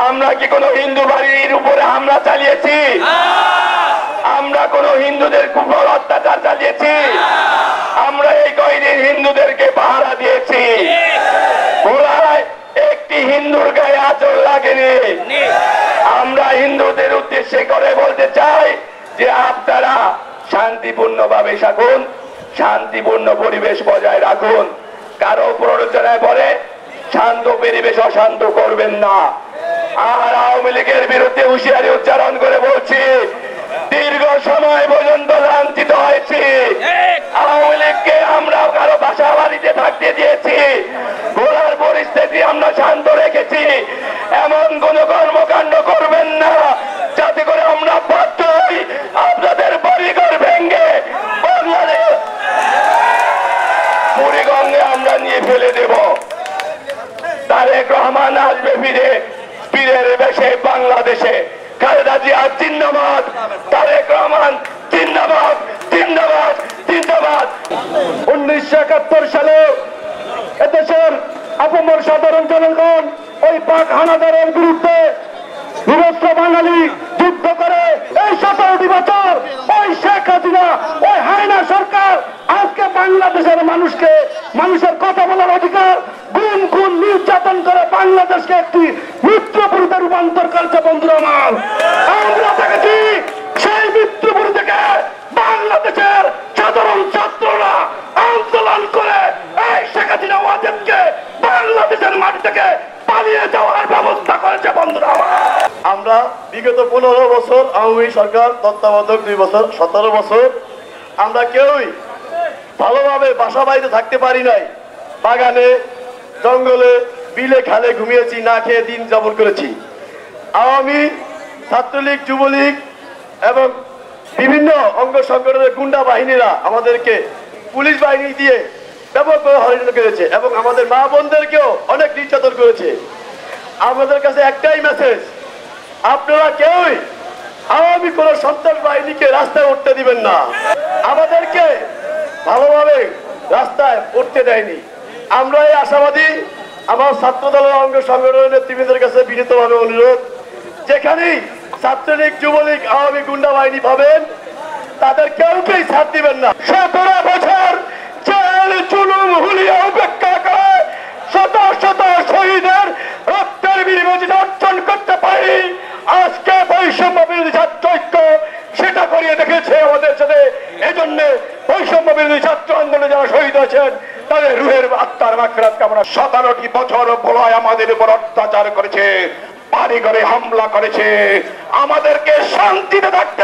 আমরা কি কোনো হিন্দু বাড়ির উপরে হামলা চালিয়েছি? আমরা কোন হিন্দুদের উপর অত্যাচার চালিয়েছি? আমরা এই কয়দিন হিন্দুদেরকে পাহারা দিয়েছি। ভোলায় একটি হিন্দুর গায়ে আঁচড় লাগেনি। আমরা হিন্দুদের উদ্দেশ্যে করে বলতে চাই যে আপনারা শান্তিপূর্ণভাবে থাকুন, শান্তিপূর্ণ পরিবেশ বজায় রাখুন। কারো প্ররোচনায় বলে শান্ত পরিবেশ অশান্ত করবেন না। আর আওয়ামী লীগের বিরুদ্ধে হুঁশিয়ারি উচ্চারণ করে বলছি, দীর্ঘ সময় পর্যন্ত লাঞ্ছিত হয়েছি। আওয়ামী লীগকে আমরা কারো বাসা বাড়িতে থাকতে দিয়েছি, ভোলার পরিস্থিতি আমরা শান্ত রেখেছি। এমন কোন কর্মকাণ্ড করবেন না যাতে করে আমরা বাধ্য হই আপনাদের বাড়িঘর ভেঙে বাংলাদেশ বুড়িগঙ্গে আমরা নিয়ে ফেলে দেব। তারেক রহমান আসবে ফিরে, পীরের বেশে বাংলাদেশে। খালেদা জিয়া জিন্দাবাদ, তারেক রহমান জিন্দাবাদ, জিন্দাবাদ, জিন্দাবাদ। 1971 সালে এদেশের আপামর সাধারণ জনগণ ওই পাক হানাদারের বিরুদ্ধে বিভস্ত বাঙালি যুদ্ধ করে এই 17টি বছর ওই শেখ হাসিনা, ওই হায়না সরকার আজকে বাংলাদেশের মানুষকে, মানুষের কথা বলার অধিকার গুম খুন নির্যাতন করে বাংলাদেশকে একটি মিত্রপুরীতে রূপান্তর করছে। বন্ধুরা আমার, আমরা দেখেছি সেই মিত্রপুরী থেকে বাংলাদেশের সাধারণ ছাত্ররা আন্দোলন করে এই শেখ হাসিনা ওয়াজেদকে বাংলাদেশের মাটি থেকে পালিয়ে যাওয়ার ব্যবস্থা করেছে। বন্ধুরা আমার, আমরা বিগত 15 বছর আওয়ামী সরকার তত্ত্বাবধায়ক 2 বছর 17 বছর আমরা কেউই ভালোভাবে বাসা বাড়িতে থাকতে পারি নাই। বাগানে, জঙ্গলে, বিলে, খালে ঘুমিয়েছি, না খেয়ে দিন যাপন করেছি। আওয়ামী, ছাত্রলীগ, যুবলীগ এবং বিভিন্ন অঙ্গ সংগঠনের গুন্ডা বাহিনীরা আমাদেরকে পুলিশ বাহিনী দিয়ে ব্যাপকভাবে হয়রানি করেছে এবং আমাদের মা বোনদেরকেও অনেক নির্যাতন করেছে। আমাদের কাছে একটাই মেসেজ, আপনারা কেউই আওয়ামী কোন সন্ত্রাস বাহিনীকে রাস্তায় উঠতে দিবেন না। আমাদেরকে ভালোভাবে রাস্তায় উঠতে দেয়নি। আমরা এই আশাবাদী। আমার ছাত্র দলের অঙ্গ সংগঠনের নেতৃবৃন্দের কাছে বিনীতভাবে অনুরোধ, যেখানেই ছাত্রলীগ, যুবলীগ, আওয়ামী গুন্ডা বাহিনী পাবেন তাদের কেউকেই ছাড় দিবেন না। 17 বছর জেল জুলুম হুলিয়া উপেক্ষা করে শত শত শহীদের রক্তের বিনিময়ে অর্জন করতে পারি আজকে বৈষম্য বিরোধী ছাত্র ঐক্য সেটা করিয়ে দেখেছে আমাদের সাথে। এজন্য বৈষম্য বিরোধী ছাত্র আন্দোলনে যারা শহীদ হয়েছেন তাদের রুহের আত্মার মাগফিরাত কামনা। 17টি বছর ভোলায় আমাদের উপর অত্যাচার করেছে, বাড়ি ঘরে হামলা করেছে, আমাদেরকে শান্তিতে থাকতে